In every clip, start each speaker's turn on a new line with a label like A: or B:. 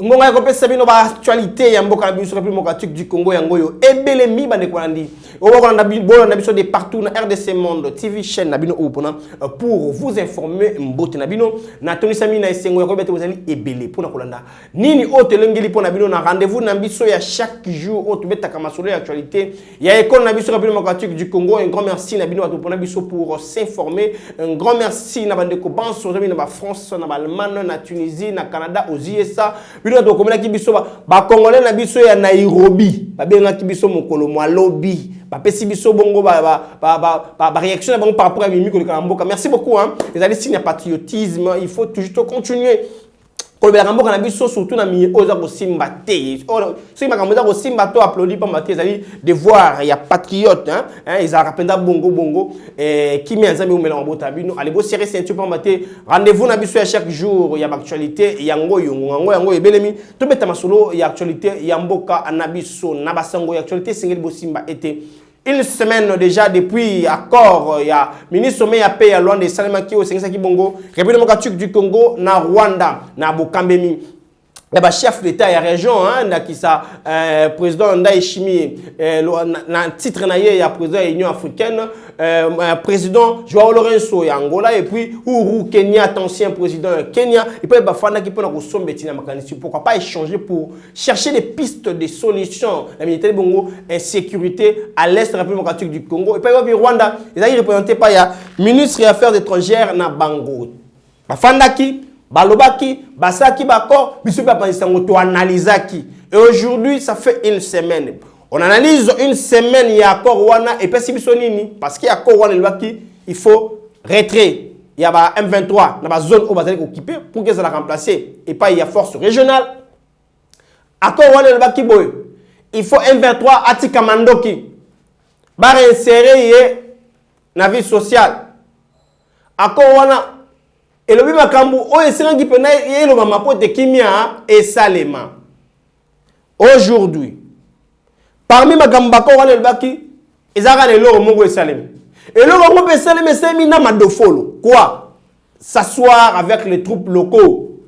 A: ngonga ko pesa bino ba actualité ya mboka biso République démocratique du Congo yango yo ebele mi bande ko landi o ko na biso de partout na RDC Monde TV chaîne na bino opona pour vous informer mbote na bino na tonisa mi na esengo ya ko bete bozali ebele pona kolanda nini o telengeli pona bino na rendez-vous na biso ya chaque jour o to betaka masolo ya actualité ya école na biso République démocratique du Congo. Un grand merci na bino to pona biso pour s'informer. Un grand merci na bande ko banso na ba France na ba Allemagne na Tunisie na Canada aux USA. Bino to komela ki biso ba congolais na biso ya Nairobi ba benga ki biso mokolo mwa lobby ba pesi biso bongo ba réaction na bongo par rapport à Mimi ko mboka. Merci beaucoup hein, les amis, signe patriotisme, il faut toujours continuer. Quand on a un biso surtout na mi oza ko simba te so ma kamoza ko simba to applaudi pa maté zali de voir il y a patriote hein ils a rappelé bongo qui met nzambe o mela mbota bino allez bo serrer ceinture pa maté rendez-vous na biso chaque jour il y a actualité yango yango ebelemi to beta masolo il y a actualité ya mboka na biso na basango ya actualité singeli bo simba été une semaine déjà depuis accord il y a ministre mais ya paix ya Luanda Salema ki o sengisa ki bongo République démocratique du Congo na Rwanda na Bokambemi ba chef d'état ya région hein na kisa président Ndayishimiye na titre na ye ya président de l'Union africaine président Joao Lourenço ya Angola et puis Uhuru Kenyatta ancien président Kenya et puis ba fana ki pona ko sombeti na makanisi pourquoi pas échanger pour chercher des pistes de solutions la militaire bongo insécurité à l'est de la République démocratique du Congo et puis Rwanda ils a représenté par ya ministre des affaires étrangères na Bango ba fanda ki balobaki basaki bako biso ba pangisango to analysaki et aujourd'hui ça fait une semaine on analyse une semaine ya accord wana et puis biso nini parce qu'il y a accord wana lobaki il faut retrait il y a ba M23 na ba zone où bazali occupé pour que ça la remplacer et pas il y a force régionale accord wana lobaki boy il faut M23 atika mandoki ba réinsérer ye na vie sociale accord wana et le bima kambu o esengi pena yelo mama pote kimia et salema aujourd'hui parmi makamba ko wana lebaki ezaka le lo mongo esalema et le mongo esalema semi na madofolo quoi s'asseoir avec les troupes locaux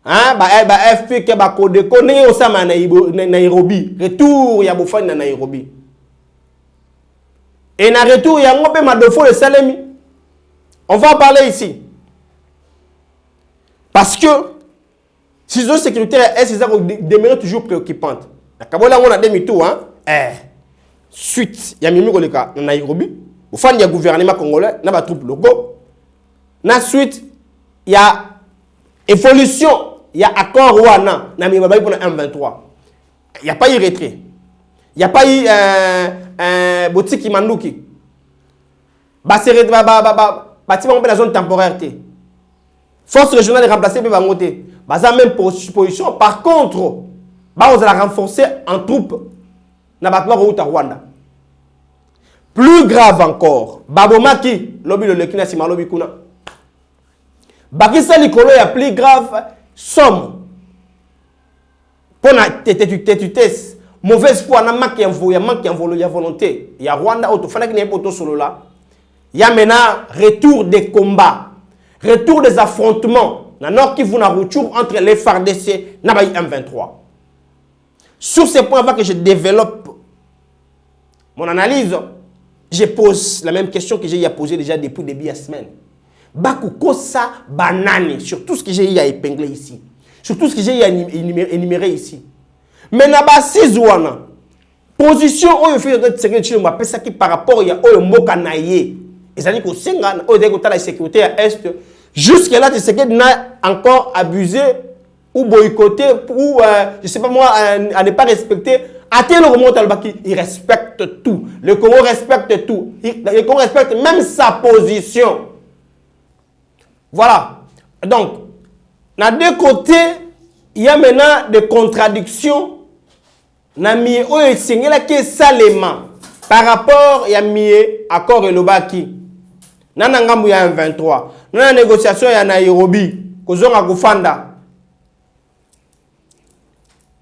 A: hein ba FP ke ba Kodeko ne osama na Nairobi retour ya bofani na Nairobi et na retour ya ngope madofolo esalemi. On va en parler ici. Parce que si zone sécuritaire est demeure toujours préoccupante. La Kabola on a demi-tour hein. Suite il y a Mimi Koleka na Nairobi, au fan du gouvernement congolais, na ba troupes locaux. Na suite il y a évolution, il y a accord wana na mi babay pour M23. Il y a pas eu retrait. Il y a pas eu boutique manduki. Ba bâtiment la zone temporaire. Force régionale est remplacée par Bangote. Baza même position. Par contre, on va la renforcer en troupes dans le Rwanda. Plus grave encore, Babomaki, lobby le Lekina Sima lobby kuna. Bakisa Nikolo est plus grave, somme. Pour la tétutesse, mauvaise foi, na manque de volonté. Il y a Rwanda, autofana qui n'est pas auto solo là. Il y a maintenant retour des combats, retour des affrontements dans Nord Kivu na retour entre les FARDC et M23. Sur ces points, avant que je développe mon analyse, je pose la même question que j'ai posée déjà depuis le début de la semaine. Bakuko sa banane sur tout ce que j'ai épinglé ici, sur tout ce que j'ai énuméré ici. Mais naba sizwana position où il fait de sécurité par rapport à Mboka naye. C'est-à-dire que si on a la sécurité à l'Est, jusque-là, tu sais qu'il n'a encore abusé ou boycotté ou, je ne sais pas moi, à ne pas respecter. Attends le remonte à Baki, il respecte tout. Le Congo respecte tout. Le Congo respecte même sa position. Voilà. Donc, dans deux côtés, il y a maintenant des contradictions. Nami oye singela ke salema par rapport ya mie accord et lobaki. Nana ngambu ya M23. Nana négociation ya Nairobi kozonga kufanda.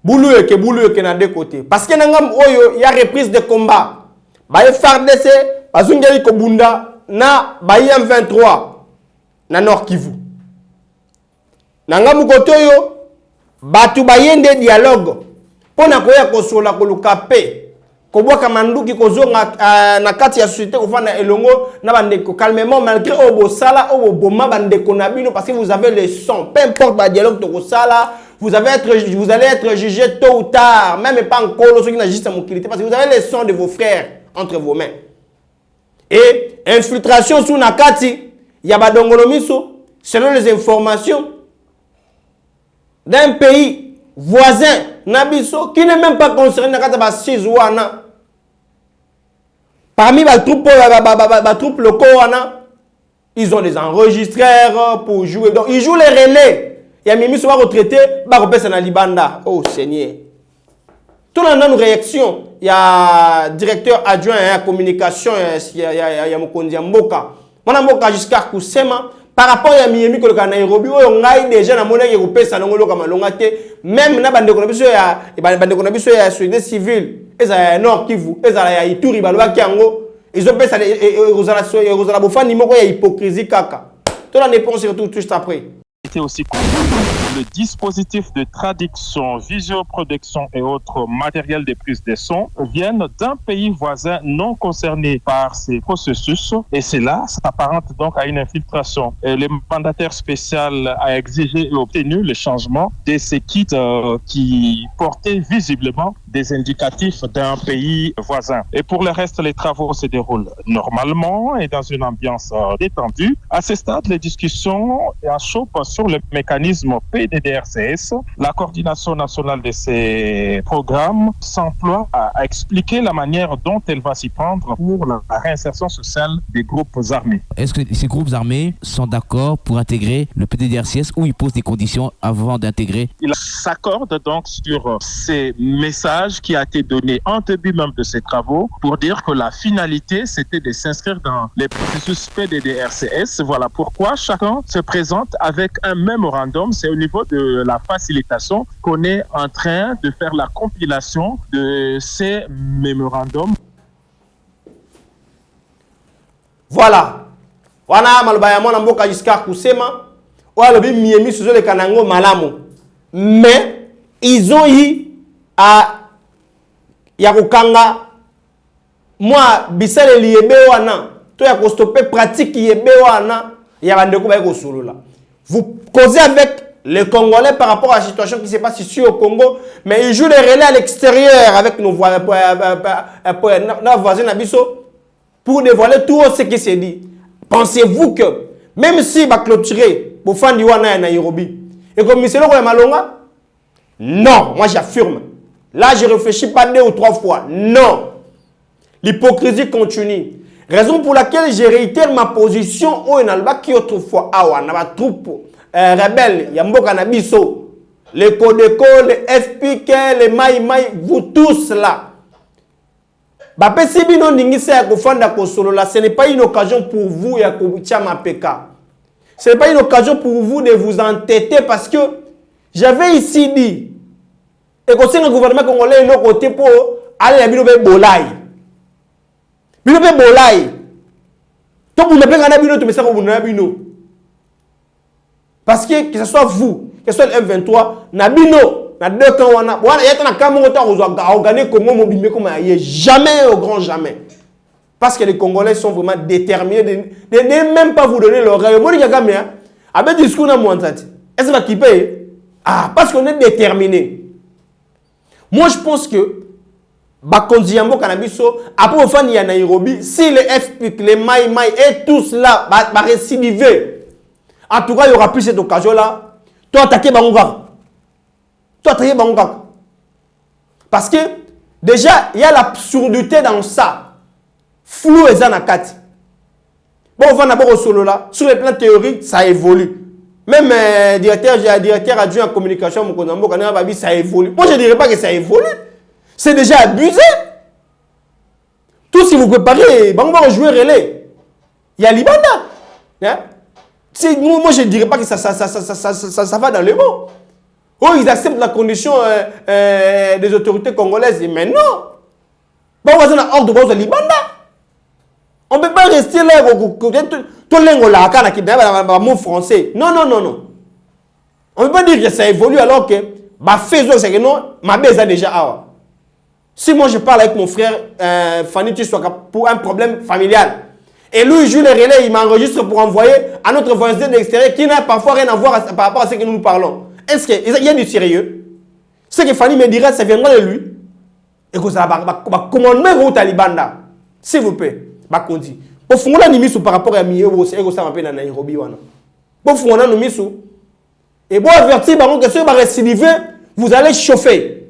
A: Boulou eke na deux côtés. Parce que nangam oyo ya reprise de combat. Ba FARDC bazungeli ko bunda na ba M23 na Nord Kivu. Nangamu koto yo batu bayende dialogue pona koya kosola koluka pe kobwaka manduki kozonga na kati ya société kofana elongo na bandeko calmement malgré obosala oboboma bandeko na bino parce que vous avez le son, peu importe ba dialogue to kosala, vous allez être jugé tôt ou tard, même pas encore ceux qui n'agissent à mobilité parce que vous avez le son de vos frères entre vos mains. Et infiltration sous nakati ya badongolomiso selon les informations d'un pays voisin Nabiso qui n'est même pas concerné dans la Sizouana. Parmi les troupes locaux, ils ont des enregistreurs pour jouer. Donc ils jouent les relais. Il y a Mimi soit retraité, bah repère na Libanda. Oh Seigneur. Tout le monde a une réaction. Il y a directeur adjoint à communication, il y a Mokondi Mboka. Mon Mboka jusqu'à Kusema. Par rapport à Miami, que le Nairobi, on a déjà la monnaie européenne, ça n'a pas même na bande konabiso ya bande konabiso ya société civile, eza Nord Kivu, eza ya Ituri balwa kiango, ils ont fait ça et bofani moko ya hypocrisie kaka. Tout la réponse surtout juste après.
B: C'était aussi le dispositif de traduction, visioproduction et autres matériels de prise de son viennent d'un pays voisin non concerné par ces processus et cela s'apparente donc à une infiltration. Et le mandataire spécial a exigé et obtenu le changement de ces kits qui portaient visiblement des indicatifs d'un pays voisin. Et pour le reste, les travaux se déroulent normalement et dans une ambiance détendue. À ce stade, les discussions achoppent sur le mécanisme PDDRCS. La coordination nationale de ces programmes s'emploie à expliquer la manière dont elle va s'y prendre pour la réinsertion sociale des groupes armés.
C: Est-ce que ces groupes armés sont d'accord pour intégrer le PDDRCS ou ils posent des conditions avant d'intégrer?
B: Ils s'accordent donc sur ces messages qui a été donné en début même de ces travaux pour dire que la finalité c'était de s'inscrire dans les processus PDDRCS. Voilà pourquoi chacun se présente avec un mémorandum. C'est au niveau de la facilitation qu'on est en train de faire la compilation de ces mémorandums.
A: Voilà. Wana malobaya mwana mboka Giscard Kusema wala bi miemi suzo le kanango malamu. Mais ils ont eu à Yakukanga moi bisale liebe wana to ya ko stopper pratique yebe wana ya bandeko ba ko solola. Vous causez avec les Congolais par rapport à la situation qui se passe ici au Congo, mais ils jouent les relais à l'extérieur avec nos voisins pour dévoiler tout ce qui s'est dit. Pensez-vous que même si va clôturer pour faire du Wana à Nairobi et comme M. Loko Malonga, non, moi j'affirme. Là, je ne réfléchis pas 2 ou 3 fois. Non. L'hypocrisie continue. Raison pour laquelle je réitère ma position au Enalba qui autrefois awa na ba troupe rebelle Yamboka Nabiso, les Kodeko, les FPK, les Mai Mai, vous tous là. Bapé Sibino Ningise ya kofanda kosolola, ce n'est pas une occasion pour vous ya kobutia mapeka. Ce n'est pas une occasion pour vous de vous entêter parce que j'avais ici dit et que c'est le gouvernement congolais le côté pour aller à Binobe Bolai. Binobe Bolai. Tout le monde a bino, tout le monde a bino. Parce que ce soit vous, que ce soit le M23, Nabino, na deux camps, on a gagné comme mobile, comme jamais au grand jamais. Parce que les Congolais sont vraiment déterminés de ne même pas vous donner l'oreille. Moi, je dis avec discours na Mouantati. Est-ce que qui paye? Ah, parce qu'on est déterminé. Moi, je pense que Bakonzi Yambo Kanabiso, après au fan, il y a Nairobi, si les FPIC, les Mai Mai et tout cela va récidiver, en tout cas, il n'y aura plus cette occasion-là. Toi, attaquer Bangouka. Toi, attaquer Bangouka. Parce que, déjà, il y a l'absurdité dans ça. Flou et Zanakati. Bon, on va d'abord au solo là. Sur le plan théorique, ça évolue. Même directeur adjoint en communication, ça évolue. Moi, je ne dirais pas que ça évolue. C'est déjà abusé. Tout si vous préparez, on va jouer relais. Il y a Libanda. Hein? Moi, je ne dirais pas que ça va dans les mots. Oh, ils acceptent la condition des autorités congolaises. Mais non. Bon, on va hors de cause de Libanda. On ne peut pas rester là. Tout le monde français. Non, non, non, non. On ne peut pas dire que ça évolue alors que bah faisons c'est que non, ma baise a déjà awa. Si moi je parle avec mon frère Fanny Tshisekedi pour un problème familial, et lui il joue les relais, il m'enregistre pour envoyer à notre voisin de l'extérieur qui n'a parfois rien à voir par rapport à ce que nous parlons. Est-ce qu'il y a du sérieux? Ce que Fanny me dira, ça viendra de lui. Et que ça va commandement au Talibanda. S'il vous plaît, bah conti. Pour faire un émission par rapport à Mieux, et que ça m'appelle Nairobi wana. Pour faire un émission. Et pour avertir que si vous récidiver, vous allez chauffer.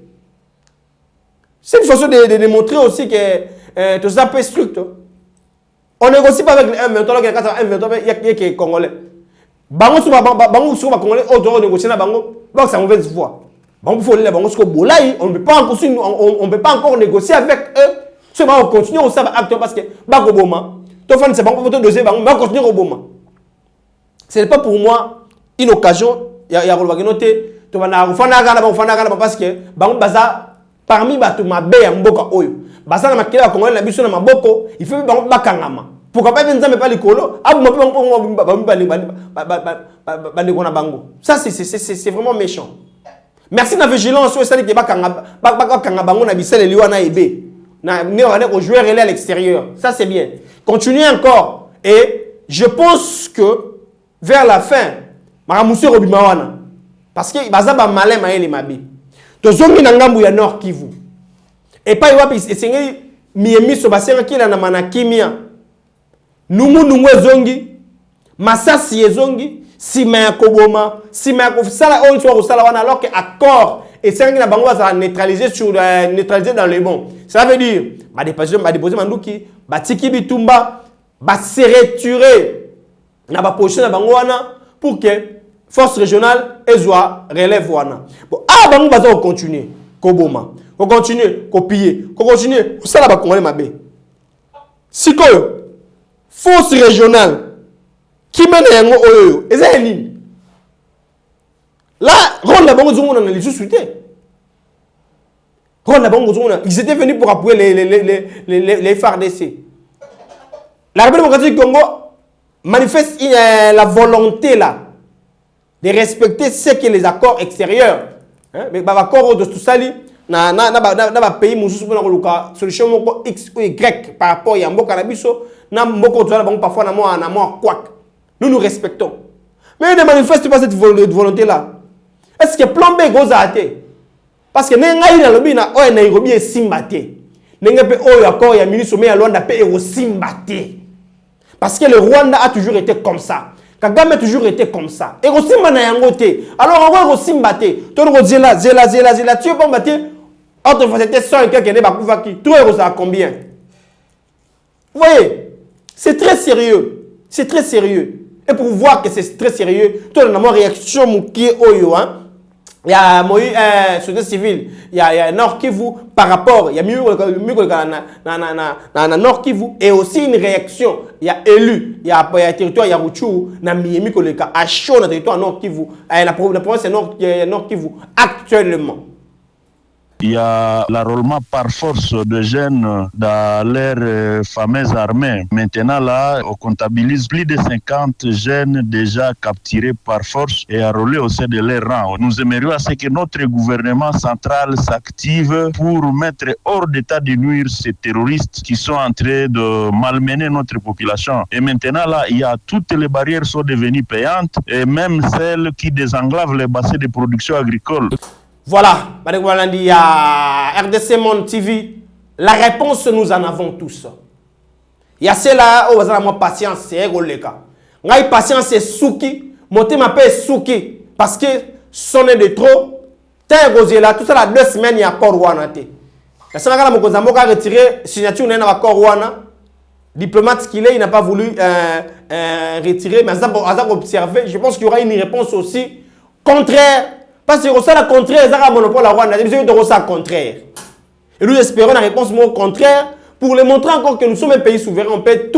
A: C'est une façon de démontrer aussi que tout ça peut strict. On négocie pas avec les M23, il y a qui Congolais. Bango sur Congolais, on négocie avec Bango, donc c'est une mauvaise voie. On ne peut pas encore négocier avec eux. Si on continue au savoir acteur parce que Bakoboma, c'est pas pour te dossier, on va continuer au Boma. Ce n'est pas pour moi une occasion. Il y a noté, parce que parmi ma belle mboka oyo, basa na makela Congolais na biso na maboko, il faut bakangama. Pourquoi pas venir pas l'écolo? Ça c'est vraiment méchant. Merci de la vigilance sur celle qui est au joueur à l'extérieur. Ça c'est bien. Continuez encore. Et je pense que vers la fin, Maramoussi Robimawana, parce que Bazaba malin maël mabi. To zongi na ngambu ya Nord Kivu. Et pas wapi esengi miemi so basera kila na manakimia. Nungu zongi, masasi ezongi. Sima ya koboma, sima ya kofisala on soit kosala wana alors que accord et c'est que na bango va neutraliser sur neutraliser dans le bon. Ça veut dire ba déposer manduki, ba tiki bitumba, ba se retirer na ba position na bango wana pour que force régionale ezwa relève wana. Bon bango va continuer koboma, ko continuer copier, ko continuer kosala ba congolais mabe. Sikoyo force régionale qui mène yango oyo ezali là Ronda Bango Zungu na les sous-souté Ronda Bango Zungu ils étaient venus pour appuyer les FARDC. La République démocratique du Congo manifeste la volonté là de respecter ce que les accords extérieurs mais ba accord de tout ça na pays mususu na koluka solution moko X ou Y par rapport ya mboka na biso na mboka to na bango parfois na moi quoi. Nous nous respectons. Mais ne manifeste pas cette volonté-là. Est-ce que plan B goes à athée? Parce que Nengaï na lobina, oh Nairobi est simbate. Nengape oh accord ya ministre mais à Luanda pe est simbate. Parce que le Rwanda a toujours été comme ça. Kagame a toujours été comme ça. Et au simba na yangote. Alors on va au simbate. Tout le zela. Tu peux battre. Entre fois c'était 100 et quelques ne bakuva qui. Tout est à combien? Vous voyez? C'est très sérieux. C'est très sérieux. Et pour voir que c'est très sérieux, tout le monde réaction qui est oyo hein. Il y a Moïse société civile, il y a Nord Kivu par rapport, il y a mieux na Nord Kivu et aussi une réaction, il y a élu, il y a territoire il y a Ruchuru na Miemi koleka à chaud na territoire Nord Kivu, la province c'est Nord Kivu actuellement.
D: Il y a l'enrôlement par force de jeunes dans leurs fameuses armées. Maintenant, là, on comptabilise plus de 50 jeunes déjà capturés par force et enrôlés au sein de leurs rangs. Nous aimerions à ce que notre gouvernement central s'active pour mettre hors d'état de nuire ces terroristes qui sont en train de malmener notre population. Et maintenant, là, il y a toutes les barrières sont devenues payantes et même celles qui désenglavent les bassins de production agricole.
A: Voilà, il y a RDC Monde TV. La réponse, nous en avons tous. Il y a celle-là, où vous avez patience, c'est le cas. La patience, c'est souki. Mon thème m'appelle souki. Parce que sonner de trop. T'es rosé là, tout ça, là, 2 semaines, il y a accord Wana. La seule chose que je retiré signature d'un accord Wana. Diplomate qu'il est, il n'a pas voulu retirer. Mais ça, observer, je pense qu'il y aura une réponse aussi contraire. Parce que c'est le contraire, c'est un monopole à Rwanda. C'est le contraire. Et nous espérons la réponse contraire pour les montrer encore que nous sommes un pays souverain. On peut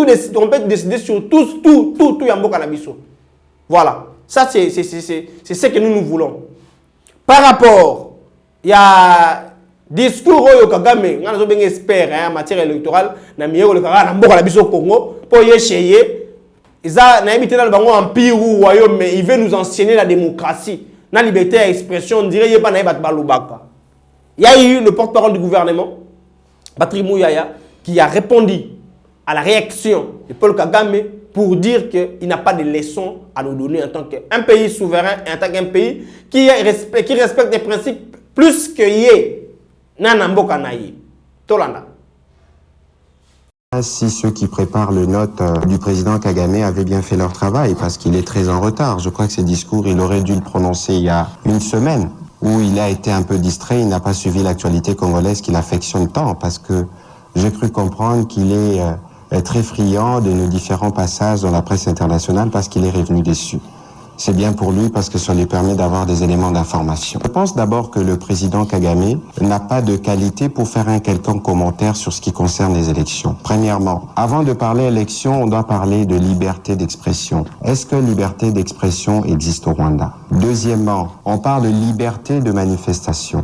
A: décider sur tout Yambo Canabiso. Voilà. Ça, c'est ce que nous voulons. Par rapport, il y a discours au Kagame, on a bien espéré en matière électorale, na mieux le Canabiso Congo, pour y écheyer. Ils ont habité dans le empire ou royaume, mais ils veulent nous enseigner la démocratie. la liberté d'expression, on dirait qu'il n'y a pas de balubaka. Il y a eu le porte-parole du gouvernement, Patrick Mouyaya, qui a répondu à la réaction de Paul Kagame pour dire qu'il n'a pas de leçons à nous donner en tant qu'un pays souverain et en tant qu'un pays qui respecte des principes plus que Yé. Nanamboka Naye. Tolanda.
E: Si ceux qui préparent le note du président Kagame avaient bien fait leur travail, parce qu'il est très en retard. Je crois que ces discours, il aurait dû le prononcer il y a une semaine, où il a été un peu distrait, il n'a pas suivi l'actualité congolaise qu'il affectionne tant, parce que j'ai cru comprendre qu'il est très friand de nos différents passages dans la presse internationale, parce qu'il est revenu déçu. C'est bien pour lui parce que ça lui permet d'avoir des éléments d'information. Je pense d'abord que le président Kagame n'a pas de qualité pour faire un quelconque commentaire sur ce qui concerne les élections. Premièrement, avant de parler élections, on doit parler de liberté d'expression. Est-ce que liberté d'expression existe au Rwanda? Deuxièmement, on parle de liberté de manifestation.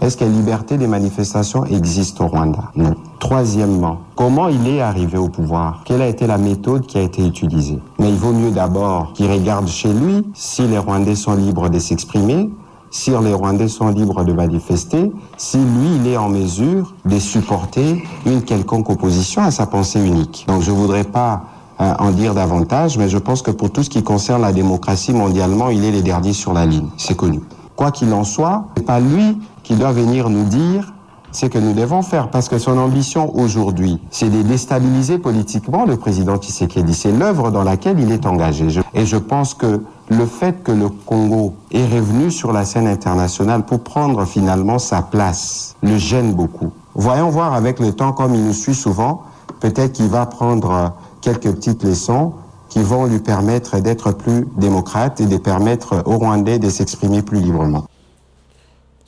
E: Est-ce que la liberté des manifestations existe au Rwanda? Non. Troisièmement, comment il est arrivé au pouvoir? Quelle a été la méthode qui a été utilisée? Mais il vaut mieux d'abord qu'il regarde chez lui si les Rwandais sont libres de s'exprimer, si les Rwandais sont libres de manifester, si lui, il est en mesure de supporter une quelconque opposition à sa pensée unique. Donc je ne voudrais pas en dire davantage, mais je pense que pour tout ce qui concerne la démocratie mondialement, il est le dernier sur la ligne. C'est connu. Quoi qu'il en soit, c'est pas lui qui doit venir nous dire ce que nous devons faire, parce que son ambition aujourd'hui, c'est de déstabiliser politiquement le président Tshisekedi. C'est l'œuvre dans laquelle il est engagé. Et je pense que le fait que le Congo est revenu sur la scène internationale pour prendre finalement sa place le gêne beaucoup. Voyons voir avec le temps, comme il nous suit souvent, peut-être qu'il va prendre quelques petites leçons qui vont lui permettre d'être plus démocrate et de permettre aux Rwandais de s'exprimer plus librement.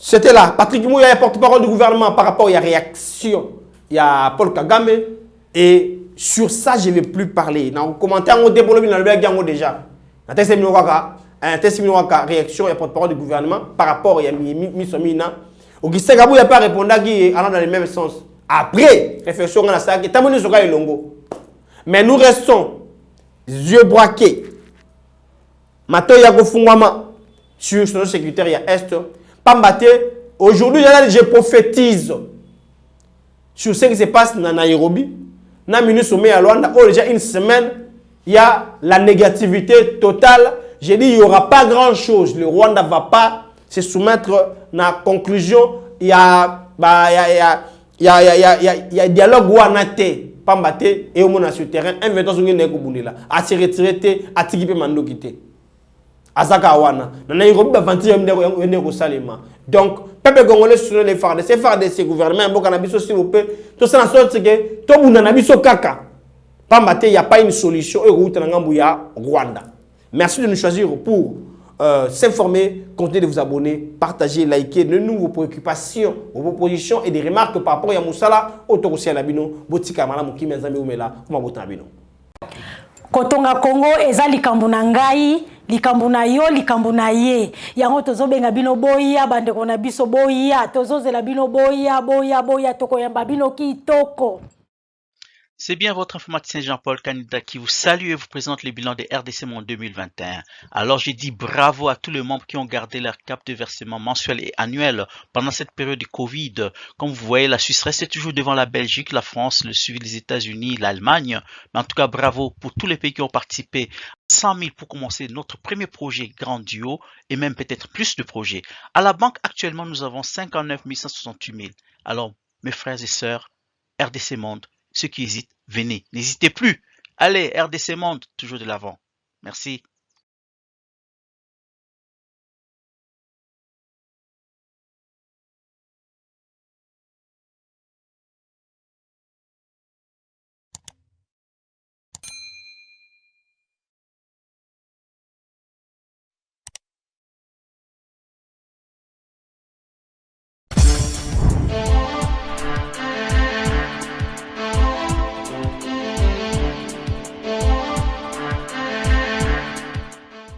A: C'était là, Patrick Mouyaya, porte-parole du gouvernement par rapport à la réaction. Il y a Paul Kagame. Et sur ça, je ne vais plus parler. Dans le commentaire, on développe déjà. Dans la réaction, il y a porte-parole du gouvernement par rapport à Missomina. Augustin Gabou n'a pas répondu allant dans le même sens. Après, réflexion, on a ça. Mais nous restons yeux braqués. Maintenant, il y a Gofungwama sur son secrétaire Est. Pambate, aujourd'hui, je prophétise sur ce qui se passe dans Nairobi. Dans le ministre sommet à Luanda, déjà une semaine, il y a la négativité totale. J'ai dit, il n'y aura pas grand-chose. Le Rwanda ne va pas se soumettre à la conclusion. Il y a dialogue ouanate. Pambate, et au monde sur le terrain, un 20 ans, à se retirer, à t'équiper mandokité. Azaka wana na Nairobi bavanti yende ko salema. Donc peuple congolais sur les fards de ces fards de ces gouvernements boka na biso s'il vous plaît to ça na sorte que to bunda na biso kaka pambate il y a pas une solution et route na ngambu ya Rwanda. Merci de nous choisir pour s'informer, continuez de vous abonner, partager, liker de nouveaux préoccupations, vos positions et des remarques par rapport à Moussala, Autorosia Labino, Botika Malam Kimi Nzambe Umela, Kuma Botabino.
F: Kotonga Congo eza likambo na ngai, likambo na yo, likambo na ye. Yango tozobenga bino boya, bandeko na biso boya, tozozela bino boya, toko yamba bino kitoko.
G: C'est bien votre informaticien Jean-Paul Canida qui vous salue et vous présente les bilans des RDC Monde 2021. Alors j'ai dit bravo à tous les membres qui ont gardé leur cap de versement mensuel et annuel pendant cette période de Covid. Comme vous voyez, la Suisse reste toujours devant la Belgique, la France, le suivi des États-Unis, l'Allemagne. Mais en tout cas, bravo pour tous les pays qui ont participé. 100 000 pour commencer notre premier projet grandiose et même peut-être plus de projets. À la banque, actuellement, nous avons 59 168 000. Alors, mes frères et sœurs, RDC Monde, ceux qui hésitent, venez, n'hésitez plus. Allez, RDC Monde, toujours de l'avant. Merci.